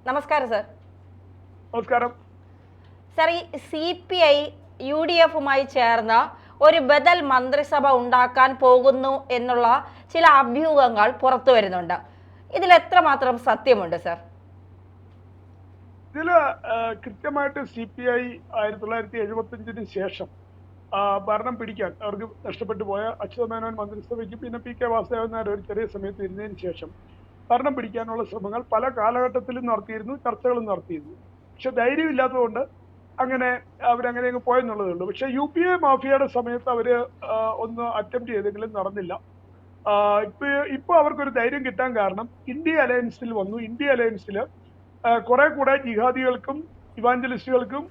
നമസ്കാരം സർ. നമസ്കാരം സർ, ഈ CPI UDF-ഉമായി ചേർന്ന് ഒരു ബദൽ മന്ത്രിസഭ ഉണ്ടാക്കാൻ പോകുന്നു എന്നുള്ള ചില അഭ്യൂഹങ്ങൾ പുറത്തു വരുന്നുണ്ട്. ഇതിൽ എത്രമാത്രം സത്യമുണ്ട് സർ? ഇതില് കൃത്യമായിട്ട് CPI 1975 ശേഷം ഭരണം പിടിക്കാൻ അവർക്ക് നഷ്ടപ്പെട്ടു പോയ അച്യുതമേനോൻ മന്ത്രിസഭയ്ക്ക് പിന്നെ PK വാസുദേവൻ നായർ ഒരു ചെറിയ സമയത്ത് ഇരുന്നതിന് ശേഷം ഭരണം പിടിക്കാനുള്ള ശ്രമങ്ങൾ പല കാലഘട്ടത്തിലും നടത്തിയിരുന്നു, ചർച്ചകളും നടത്തിയിരുന്നു. പക്ഷെ ധൈര്യമില്ലാത്തതുകൊണ്ട് അവരങ്ങനെ അങ്ങ് പോയെന്നുള്ളതേ ഉള്ളൂ. പക്ഷെ UPA മാഫിയയുടെ സമയത്ത് അവര് ഒന്ന് അറ്റംപ്റ്റ് ചെയ്തെങ്കിലും നടന്നില്ല. ഇപ്പൊ അവർക്കൊരു ധൈര്യം കിട്ടാൻ കാരണം ഇന്ത്യ അലയൻസിൽ വന്നു. ഇന്ത്യ അലയൻസിൽ കുറെ കൂടെ ജിഹാദികൾക്കും ഇവാഞ്ചലിസ്റ്റുകൾക്കും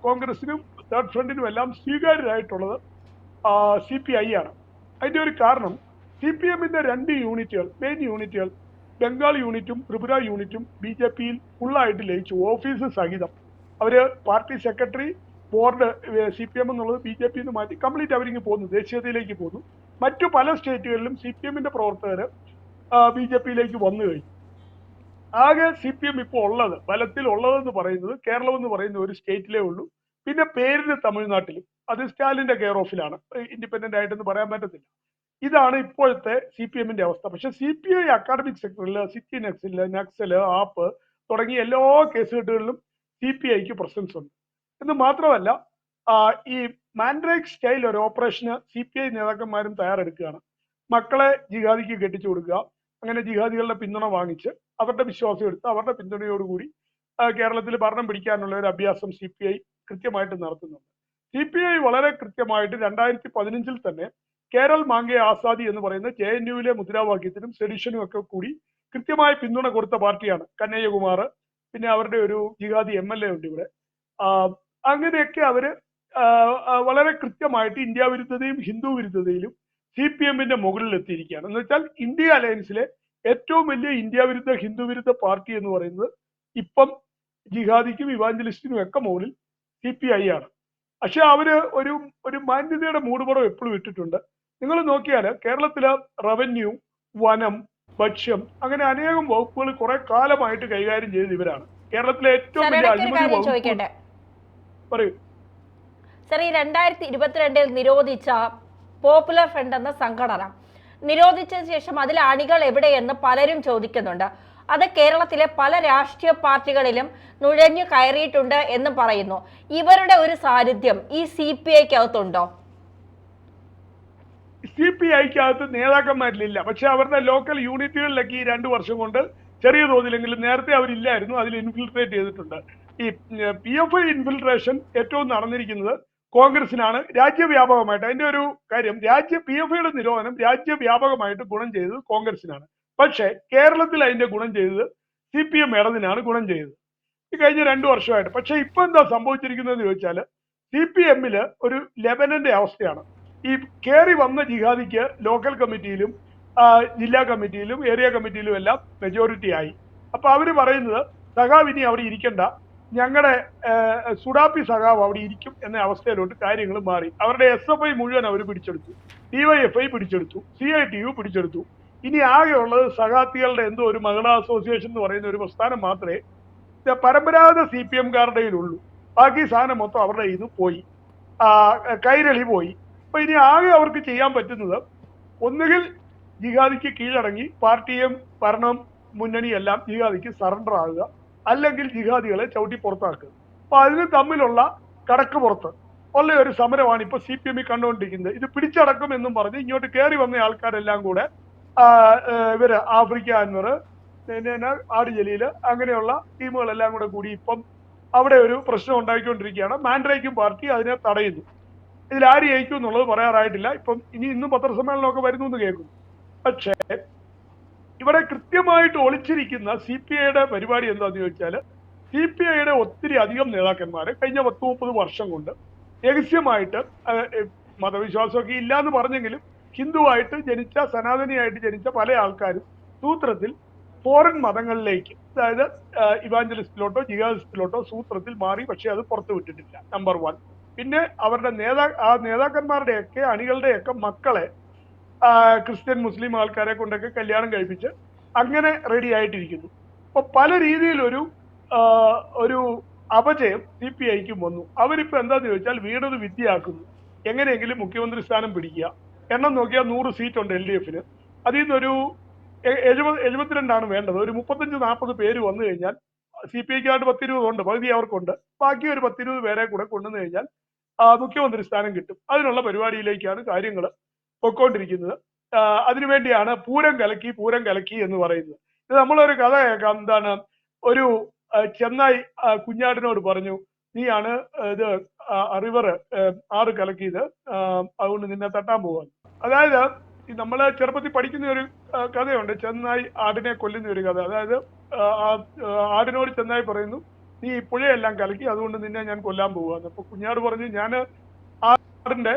കോൺഗ്രസിനും തേർഡ് ഫ്രണ്ടിനും എല്ലാം സ്വീകാര്യരായിട്ടുള്ളത് CPI ആണ്. അതിന്റെ ഒരു കാരണം CPM-ന്റെ 2 യൂണിറ്റുകൾ, മെയിൻ യൂണിറ്റുകൾ, ബംഗാൾ യൂണിറ്റും ത്രിപുര യൂണിറ്റും BJP-യിൽ ഫുള്ളായിട്ട് ലയിച്ചു, ഓഫീസ് സഹിതം. അവര് പാർട്ടി സെക്രട്ടറി, ബോർഡ്, CPM എന്നുള്ളത് BJP-ന്ന് മാറ്റി കംപ്ലീറ്റ് അവരിങ്ങ് പോന്നു, ദേശീയതയിലേക്ക് പോന്നു. മറ്റു പല സ്റ്റേറ്റുകളിലും CPM-ന്റെ പ്രവർത്തകർ BJP-യിലേക്ക് വന്നു കഴിഞ്ഞു. ആകെ CPM ഇപ്പോൾ ഉള്ളത്, ബലത്തിൽ ഉള്ളതെന്ന് പറയുന്നത് കേരളം എന്ന് പറയുന്ന ഒരു സ്റ്റേറ്റിലേ ഉള്ളൂ. പിന്നെ പേരിന് തമിഴ്നാട്ടിലും, അത് സ്റ്റാലിന്റെ കെയർ ഓഫിലാണ്, ഇൻഡിപെൻഡന്റ് ആയിട്ടൊന്നും പറയാൻ പറ്റത്തില്ല. ഇതാണ് ഇപ്പോഴത്തെ CPM-ന്റെ അവസ്ഥ. പക്ഷെ CPI അക്കാഡമിക് സെക്ടറിൽ സിറ്റി നക്സല്, ആപ്പ് തുടങ്ങിയ എല്ലാ കേസുകെട്ടുകളിലും CPI-ക്ക് പ്രസൻസ് ഉണ്ട്. എന്ന് മാത്രമല്ല, ഈ മാൻഡ്രേക്ക് സ്റ്റൈൽ ഒരു ഓപ്പറേഷന് CPI നേതാക്കന്മാരും തയ്യാറെടുക്കുകയാണ്. മക്കളെ ജിഹാദിക്ക് കെട്ടിച്ചു കൊടുക്കുക, അങ്ങനെ ജിഹാദികളുടെ പിന്തുണ വാങ്ങിച്ച് അവരുടെ വിശ്വാസം എടുത്ത് അവരുടെ പിന്തുണയോടുകൂടി കേരളത്തിൽ ഭരണം പിടിക്കാനുള്ള ഒരു അഭ്യാസം CPI കൃത്യമായിട്ട് നടത്തുന്നുണ്ട്. CPI വളരെ കൃത്യമായിട്ട് 2015 തന്നെ കേരൾ മാംഗെ ആസാദി എന്ന് പറയുന്ന JNU-വിലെ മുദ്രാവാക്യത്തിനും സെഡിഷനും ഒക്കെ കൂടി കൃത്യമായ പിന്തുണ കൊടുത്ത പാർട്ടിയാണ് കന്നയ്യകുമാർ. പിന്നെ അവരുടെ ഒരു ജിഹാദി MLA ഉണ്ട് ഇവിടെ. അങ്ങനെയൊക്കെ അവര് വളരെ കൃത്യമായിട്ട് ഇന്ത്യ വിരുദ്ധതയും ഹിന്ദു വിരുദ്ധതയിലും CPM-ന്റെ മുകളിൽ എത്തിയിരിക്കുകയാണ്. എന്ന് വെച്ചാൽ ഇന്ത്യ അലയൻസിലെ ഏറ്റവും വലിയ ഇന്ത്യ വിരുദ്ധ ഹിന്ദു വിരുദ്ധ പാർട്ടി എന്ന് പറയുന്നത് ഇപ്പം ജിഹാദിക്കും ഇവാഞ്ചലിസ്റ്റിനും ഒക്കെ മുകളിൽ CPI ആണ്. പക്ഷെ അവര് ഒരു മാന്യതയുടെ മൂടുപടം എപ്പോഴും ഇട്ടിട്ടുണ്ട്. നിങ്ങൾ നോക്കിയാൽ കേരളത്തിലെ റവന്യൂ, വനം, ഭക്ഷ്യം, അങ്ങനെ അനേകം വകുപ്പുകൾ കുറെ കാലമായിട്ട് കൈകാര്യം ചെയ്ത് ഇവരാണ്. കേരളത്തിലെ ഏറ്റവും വലിയ അഴിമതി വകുപ്പ്. പറയൂ സർ, ഈ 2022 നിരോധിച്ച പോപ്പുലർ ഫ്രണ്ട് എന്ന സംഘടന നിരോധിച്ച ശേഷം അതിലെ അണികൾ എവിടെയെന്ന് പലരും ചോദിക്കുന്നുണ്ട്. അത് കേരളത്തിലെ പല രാഷ്ട്രീയ പാർട്ടികളിലും നുഴഞ്ഞു കയറിയിട്ടുണ്ട് എന്ന് പറയുന്നു. ഇവരുടെ ഒരു സാന്നിധ്യം ഈ CPI-ക്കകത്തുണ്ടോ? CPI-ക്കകത്ത് നേതാക്കന്മാരിലില്ല. പക്ഷെ അവരുടെ ലോക്കൽ യൂണിറ്റുകളിലൊക്കെ ഈ 2 വർഷം കൊണ്ട് ചെറിയ തോതിലെങ്കിലും, നേരത്തെ അവരില്ലായിരുന്നു, അതിൽ ഇൻഫിൽട്രേറ്റ് ചെയ്തിട്ടുണ്ട്. ഈ PFI ഇൻഫിൽട്രേഷൻ ഏറ്റവും നടന്നിരിക്കുന്നത് കോൺഗ്രസിനാണ് രാജ്യവ്യാപകമായിട്ട്. അതിന്റെ ഒരു കാര്യം, PFI-യുടെ നിരോധനം രാജ്യവ്യാപകമായിട്ട് ഗുണം ചെയ്തത് കോൺഗ്രസിനാണ്. പക്ഷെ കേരളത്തിൽ അതിന്റെ ഗുണം ചെയ്തത് CPM ഇടതിനാണ് ഗുണം ചെയ്തത് ഈ കഴിഞ്ഞ 2 വർഷമായിട്ട്. പക്ഷെ ഇപ്പൊ എന്താ സംഭവിച്ചിരിക്കുന്നതെന്ന് ചോദിച്ചാൽ, CPM-ല് ഒരു ലെബനന്റെ അവസ്ഥയാണ്. ഈ കയറി വന്ന ജിഹാദിക്ക് ലോക്കൽ കമ്മിറ്റിയിലും ജില്ലാ കമ്മിറ്റിയിലും ഏരിയ കമ്മിറ്റിയിലും എല്ലാം മെജോറിറ്റി ആയി. അപ്പൊ അവര് പറയുന്നത് സഖാവ് ഇനി അവിടെ ഇരിക്കണ്ട, ഞങ്ങളുടെ സുഡാപ്പി സഖാവ് അവിടെ ഇരിക്കും എന്ന അവസ്ഥയിലോട്ട് കാര്യങ്ങൾ മാറി. അവരുടെ SFI മുഴുവൻ അവർ പിടിച്ചെടുത്തു, DYFI പിടിച്ചെടുത്തു, CITU പിടിച്ചെടുത്തു. ഇനി ആകെയുള്ളത് സഖാത്തികളുടെ എന്തോ ഒരു മഹിളാ അസോസിയേഷൻ എന്ന് പറയുന്ന ഒരു പ്രസ്ഥാനം മാത്രമേ പരമ്പരാഗത CPM-കാരുടെ ഉള്ളൂ. ബാക്കി സാധനം മൊത്തം അവരുടെ ഇത് പോയി, കൈരളി പോയി. അപ്പൊ ഇനി ആകെ അവർക്ക് ചെയ്യാൻ പറ്റുന്നത് ഒന്നുകിൽ ജിഹാദിക്ക് കീഴടങ്ങി പാർട്ടിയും ഭരണം മുന്നണിയെല്ലാം ജിഹാദിക്ക് സറണ്ടർ ആകുക, അല്ലെങ്കിൽ ജിഹാദികളെ ചവിട്ടി പുറത്താക്കുക. അപ്പൊ അതിന് തമ്മിലുള്ള കടക്ക് പുറത്ത് ഉള്ള ഒരു സമരമാണ് ഇപ്പൊ CPM കണ്ടുകൊണ്ടിരിക്കുന്നത്. ഇത് പിടിച്ചടക്കും എന്നും പറഞ്ഞ് ഇങ്ങോട്ട് കയറി വന്ന ആൾക്കാരെല്ലാം കൂടെ ഇവര് ആഫ്രിക്ക അൻവർ, ആർ ജലീല്, അങ്ങനെയുള്ള ടീമുകളെല്ലാം കൂടെ കൂടി ഇപ്പം അവിടെ ഒരു പ്രശ്നം ഉണ്ടാക്കിക്കൊണ്ടിരിക്കുകയാണ്. മാൻഡ്രേക്കും പാർട്ടി അതിനെ തടയുന്നു. ഇതിൽ ആര് ജയിക്കും എന്നുള്ളത് പറയാറായിട്ടില്ല. ഇന്നും പത്രസമ്മേളനമൊക്കെ വരുന്നു എന്ന് കേൾക്കുന്നു. പക്ഷേ ഇവിടെ കൃത്യമായിട്ട് ഒളിച്ചിരിക്കുന്ന CPI-യുടെ പരിപാടി എന്താന്ന് ചോദിച്ചാൽ, CPI-യുടെ ഒത്തിരി അധികം നേതാക്കന്മാരെ കഴിഞ്ഞ 10-30 വർഷം കൊണ്ട് രഹസ്യമായിട്ട്, മതവിശ്വാസമൊക്കെ ഇല്ലാന്ന് പറഞ്ഞെങ്കിലും ഹിന്ദുവായിട്ട് ജനിച്ച, സനാതനിയായിട്ട് ജനിച്ച പല ആൾക്കാരും സൂത്രത്തിൽ ഫോറിൻ മതങ്ങളിലേക്ക്, അതായത് ഇവാഞ്ചലിസ്റ്റിലോട്ടോ ജിഹാദിസ്റ്റിലോട്ടോ സൂത്രത്തിൽ മാറി. പക്ഷെ അത് പുറത്തു വിട്ടിട്ടില്ല, നമ്പർ 1. പിന്നെ അവരുടെ നേതാക്കന്മാരുടെയൊക്കെ അണികളുടെയൊക്കെ മക്കളെ ക്രിസ്ത്യൻ മുസ്ലിം ആൾക്കാരെ കൊണ്ടൊക്കെ കല്യാണം കഴിപ്പിച്ച് അങ്ങനെ റെഡി ആയിട്ടിരിക്കുന്നു. അപ്പൊ പല രീതിയിലൊരു ഒരു അപജയം CPIക്കും വന്നു. അവരിപ്പോ എന്താന്ന് ചോദിച്ചാൽ വീടൊരു വിദ്യയാക്കുന്നു, എങ്ങനെയെങ്കിലും മുഖ്യമന്ത്രി സ്ഥാനം പിടിക്കുക. എണ്ണം നോക്കിയാൽ 100 സീറ്റ് ഉണ്ട് LDFന്. അതിൽ നിന്നൊരു 72 വേണ്ടത്. ഒരു 35-40 പേര് വന്നു കഴിഞ്ഞാൽ CPIക്കായിട്ട് 10-20 ഉണ്ട്, പകുതി അവർക്കുണ്ട്. ബാക്കി ഒരു 10-20 പേരെ കൂടെ കൊണ്ടുവന്നു കഴിഞ്ഞാൽ മുഖ്യമന്ത്രി സ്ഥാനം കിട്ടും. അതിനുള്ള പരിപാടിയിലേക്കാണ് കാര്യങ്ങൾ പൊയ്ക്കൊണ്ടിരിക്കുന്നത്. അതിനുവേണ്ടിയാണ് പൂരം കലക്കി എന്ന് പറയുന്നത്. ഇത് നമ്മളൊരു കഥ കേൾക്കാം. എന്താണ്, ഒരു ചെന്നായി കുഞ്ഞാടിനോട് പറഞ്ഞു, നീയാണ് ഇത് റിവർ ആറ് കലക്കിയത്, അതുകൊണ്ട് നിന്നെ തട്ടാൻ പോവാൻ. അതായത് നമ്മള് ചെറുപ്പത്തിൽ പഠിക്കുന്ന ഒരു കഥയുണ്ട്, ചെന്നായി ആടിനെ കൊല്ലുന്ന ഒരു കഥ. അതായത് ആടിനോട് ചെന്നായി പറയുന്നു, നീ ഈ പുഴയെല്ലാം കലക്കി, അതുകൊണ്ട് നിന്നെ ഞാൻ കൊല്ലാൻ പോവാന്ന്. അപ്പൊ കുഞ്ഞാട് പറഞ്ഞു, ഞാൻ ആടിന്റെ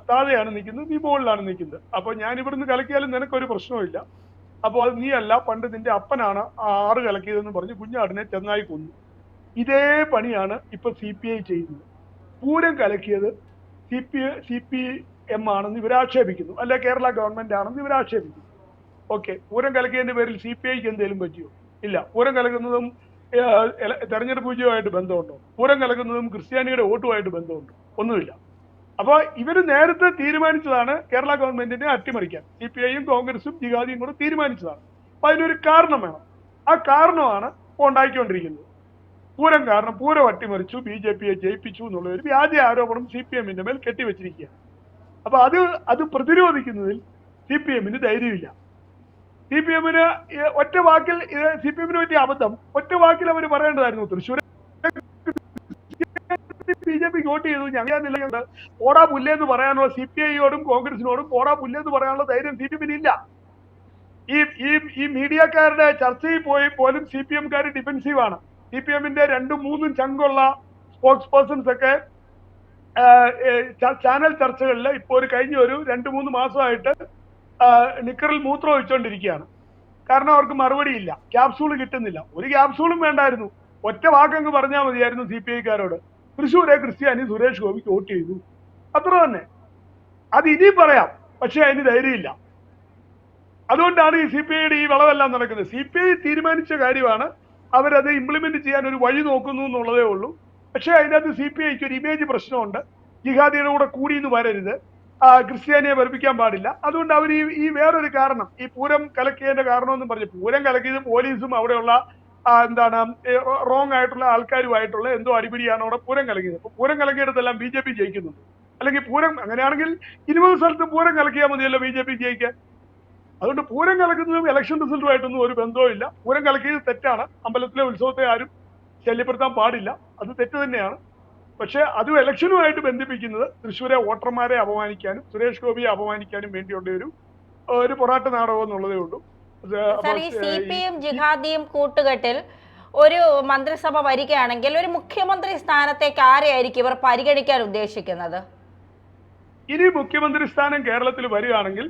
താഴെയാണ് നിൽക്കുന്നത്, നീ മുകളിലാണ് നിൽക്കുന്നത്. അപ്പൊ ഞാൻ ഇവിടുന്ന് കലക്കിയാലും നിനക്കൊരു പ്രശ്നമില്ല. അപ്പോൾ അത് നീയല്ല, പണ്ട് നിന്റെ അപ്പനാണ് ആറ് കലക്കിയതെന്ന് പറഞ്ഞ് കുഞ്ഞാടിനെ ചെന്നായി കൊന്നു. ഇതേ പണിയാണ് ഇപ്പൊ CPI ചെയ്യുന്നത്. പൂരം കലക്കിയത് CPM ആണെന്ന് ഇവരാക്ഷേപിക്കുന്നു, അല്ലെ കേരള ഗവൺമെന്റ് ആണെന്ന് ഇവരാക്ഷേപിക്കുന്നു. ഓക്കെ, പൂരം കലക്കിയതിന്റെ പേരിൽ CPIക്ക് എന്തെങ്കിലും പറ്റിയോ? ഇല്ല. പൂരം കലക്കുന്നതും തെരഞ്ഞെടുപ്പ് വിജയമായിട്ട് ബന്ധമുണ്ടോ? പൂരം കലക്കുന്നതും ക്രിസ്ത്യാനിയുടെ വോട്ടുമായിട്ട് ബന്ധമുണ്ടോ? ഒന്നുമില്ല. അപ്പൊ ഇവര് നേരത്തെ തീരുമാനിച്ചതാണ് കേരള ഗവൺമെന്റിനെ അട്ടിമറിക്കാൻ. CPIയും കോൺഗ്രസും ജിഹാദിയും കൂടെ തീരുമാനിച്ചതാണ്. അപ്പൊ അതിനൊരു കാരണം വേണം. ആ കാരണമാണ് ഉണ്ടായിക്കൊണ്ടിരിക്കുന്നത്. പൂരം കാരണം പൂരം അട്ടിമറിച്ചു, BJPയെ ജയിപ്പിച്ചു എന്നുള്ള ഒരു വ്യാജ ആരോപണം CPMന്റെ മേൽ കെട്ടിവെച്ചിരിക്കുകയാണ്. അപ്പൊ അത് പ്രതിരോധിക്കുന്നതിൽ CPMന് ധൈര്യമില്ല. CPMന് ഒറ്റ വാക്കിൽ CPMന് പറ്റിയ അബദ്ധം ഒറ്റ വാക്കിൽ അവർ പറയേണ്ടതായിരുന്നു. തൃശ്ശൂർ BJPക്ക് വോട്ട് ചെയ്തു, ഞങ്ങൾ പോടാ പുല്ലെന്ന് പറയാനുള്ള CPIയോടും കോൺഗ്രസിനോടും പോടാ പുല്ലെന്ന് പറയാനുള്ള ധൈര്യം CPMന് ഇല്ല. ഈ മീഡിയക്കാരുടെ ചർച്ചയിൽ പോലും CPMക്കാർ ഡിഫെൻസീവ് ആണ്. CPMന്റെ 2-3 ചങ്കുള്ള സ്പോക്സ് പേഴ്സൺസ് ഒക്കെ ചാനൽ ചർച്ചകളിൽ ഇപ്പോൾ കഴിഞ്ഞ ഒരു 2-3 മാസമായിട്ട് നിക്കറിൽ മൂത്രം ഒഴിച്ചുകൊണ്ടിരിക്കുകയാണ്. കാരണം അവർക്ക് മറുപടിയില്ല, ക്യാപ്സൂൾ കിട്ടുന്നില്ല. ഒരു ക്യാപ്സൂളും വേണ്ടായിരുന്നു, ഒറ്റ വാക്കങ്ങ് പറഞ്ഞാൽ മതിയായിരുന്നു CPIക്കാരോട്, തൃശ്ശൂരെ ക്രിസ്ത്യാനി സുരേഷ് ഗോപിക്ക് വോട്ട് ചെയ്തു, അത്ര തന്നെ. അത് ഇനിയും പറയാം, പക്ഷെ അതിന് ധൈര്യമില്ല. അതുകൊണ്ടാണ് ഈ CPIയുടെ ഈ വളവെല്ലാം നടക്കുന്നത്. CPI തീരുമാനിച്ച കാര്യമാണ്, അവരത് ഇംപ്ലിമെന്റ് ചെയ്യാൻ ഒരു വഴി നോക്കുന്നു എന്നുള്ളതേ ഉള്ളൂ. പക്ഷെ അതിനകത്ത് CPIക്ക് ഒരു ഇമേജ് പ്രശ്നമുണ്ട്. ജിഹാദിയുടെ കൂടെ കൂടിയെന്ന് വരരുത്, ക്രിസ്ത്യാനിയെ വെറുപ്പിക്കാൻ പാടില്ല. അതുകൊണ്ട് അവർ ഈ വേറൊരു കാരണം, ഈ പൂരം കലക്കിയതിന്റെ കാരണമെന്നും പറഞ്ഞു, പൂരം കലക്കിയത് പോലീസും അവിടെയുള്ള എന്താണ് റോങ് ആയിട്ടുള്ള ആൾക്കാരുമായിട്ടുള്ള എന്തോ അടിപിടിയാണ് അവിടെ പൂരം കലക്കിയത്. അപ്പൊ പൂരം കലക്കിയിടത്തെല്ലാം BJP ജയിക്കുന്നുണ്ട്. അല്ലെങ്കിൽ പൂരം അങ്ങനെയാണെങ്കിൽ 20 സ്ഥലത്ത് പൂരം കലക്കിയാൽ മതിയല്ലോ BJP ജയിക്കാൻ. അതുകൊണ്ട് പൂരം കലക്കുന്നതും ഇലക്ഷൻ റിസൾട്ടുമായിട്ടൊന്നും ഒരു ബന്ധവും ഇല്ല. പൂരം കലക്കിയത് തെറ്റാണ്. അമ്പലത്തിലെ ഉത്സവത്തെ ആരും ശല്യപ്പെടുത്താൻ പാടില്ല, അത് തെറ്റ് തന്നെയാണ്. പക്ഷെ അതും ഇലക്ഷനുമായിട്ട് ബന്ധിപ്പിക്കുന്നത് തൃശ്ശൂരെ വോട്ടർമാരെ അപമാനിക്കാനും സുരേഷ് ഗോപിയെ അപമാനിക്കാനും വേണ്ടിയുള്ള ഒരു പൊറാട്ട നാടകം എന്നുള്ളതേ ഉള്ളൂ. CPIയും ജിഹാദിയും കൂട്ടുകെട്ടിൽ ഒരു മന്ത്രിസഭ വരികയാണെങ്കിൽ ഒരു മുഖ്യമന്ത്രി സ്ഥാനത്തേക്ക് ആരെയായിരിക്കും ഇവർ പരിഗണിക്കാൻ ഉദ്ദേശിക്കുന്നത്? ഇനി മുഖ്യമന്ത്രി സ്ഥാനം കേരളത്തിൽ വരികയാണെങ്കിൽ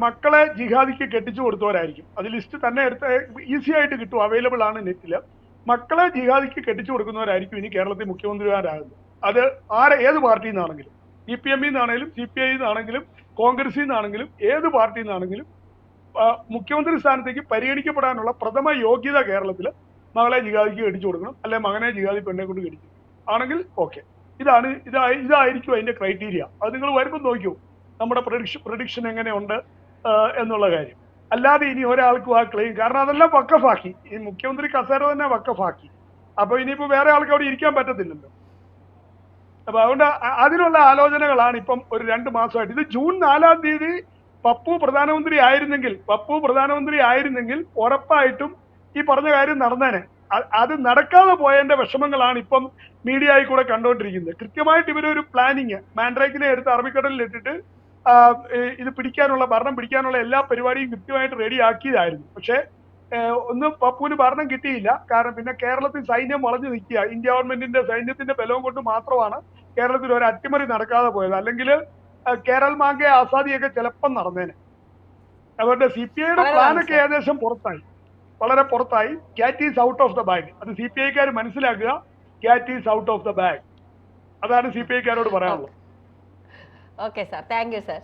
മക്കളെ ജിഹാദിക്ക് കെട്ടിച്ചു കൊടുത്തവരായിരിക്കും. അത് ലിസ്റ്റ് തന്നെ എടുത്ത് ഈസി ആയിട്ട് കിട്ടും, അവൈലബിൾ ആണ് നെറ്റില്. മക്കളെ ജിഹാദിക്ക് കെട്ടിച്ചു കൊടുക്കുന്നവരായിരിക്കും ഇനി കേരളത്തിൽ മുഖ്യമന്ത്രിമാരാകുന്നത്. അത് ഏത് പാർട്ടിയിൽ നിന്നാണെങ്കിലും, CPMയിൽ നിന്നാണെങ്കിലും CPI നിന്നാണെങ്കിലും കോൺഗ്രസിൽ നിന്നാണെങ്കിലും ഏത് പാർട്ടിയിൽ നിന്നാണെങ്കിലും മുഖ്യമന്ത്രി സ്ഥാനത്തേക്ക് പരിഗണിക്കപ്പെടാനുള്ള പ്രഥമ യോഗ്യത കേരളത്തിൽ മകളെ ജിഹാദിക്ക് കെട്ടിച്ചു കൊടുക്കണം, അല്ലെ മകനെ ജിഹാദി പെണ്ണെ കൊണ്ട് കെട്ടിച്ചു ആണെങ്കിൽ ഓക്കെ. ഇതായിരിക്കും അതിന്റെ ക്രൈറ്റീരിയ. അത് നിങ്ങൾ വരുമ്പോൾ നോക്കൂ നമ്മുടെ പ്രഡിക്ഷൻ എങ്ങനെയുണ്ട് എന്നുള്ള കാര്യം. അല്ലാതെ ഇനി ഒരാൾക്കും ആ ക്ലെയിം, കാരണം അതെല്ലാം വക്കഫാക്കി, ഈ മുഖ്യമന്ത്രി കസേര തന്നെ വക്കഫാക്കി. അപ്പൊ ഇനിയിപ്പോ വേറെ ആൾക്ക് അവിടെ ഇരിക്കാൻ പറ്റത്തില്ലല്ലോ. അപ്പൊ അതുകൊണ്ട് അതിനുള്ള ആലോചനകളാണ് ഇപ്പം ഒരു 2 മാസമായിട്ട്. ഇത് ജൂൺ 4-ാം തീയതി പപ്പു പ്രധാനമന്ത്രി ആയിരുന്നെങ്കിൽ ഉറപ്പായിട്ടും ഈ പറഞ്ഞ കാര്യം നടന്നേനെ. അത് നടക്കാതെ പോയതിന്റെ വിഷമങ്ങളാണ് ഇപ്പം മീഡിയയിൽ കൂടെ കണ്ടുകൊണ്ടിരിക്കുന്നത്. കൃത്യമായിട്ട് ഇവരൊരു പ്ലാനിങ്, മാൻഡ്രേക്കിനെ എടുത്ത് അറബിക്കടലിൽ ഇട്ടിട്ട് ഇത് ഭരണം പിടിക്കാനുള്ള എല്ലാ പരിപാടിയും കൃത്യമായിട്ട് റെഡി ആക്കിയതായിരുന്നു. പക്ഷെ ഒന്നും പപ്പുവിന് ഭരണം കിട്ടിയില്ല. കാരണം പിന്നെ കേരളത്തിൽ സൈന്യം വളഞ്ഞു നിൽക്കുക, ഇന്ത്യ ഗവൺമെന്റിന്റെ സൈന്യത്തിന്റെ ബലവും കൊണ്ട് മാത്രമാണ് കേരളത്തിൽ ഒരു അട്ടിമറി നടക്കാതെ പോയത്. അല്ലെങ്കിൽ കേരൾ മാംഗെ ആസാദിയൊക്കെ ചിലപ്പം നടന്നേനെ. അതുകൊണ്ട് CPIയുടെ പ്ലാനൊക്കെ ഏകദേശം വളരെ പുറത്തായി. Cat is out of the bag. അത് CPIക്കാർ മനസ്സിലാക്കുക. Cat is out of the bag. അതാണ് CPIക്കാരോട് പറയാനുള്ളത്. Okay sir, thank you sir.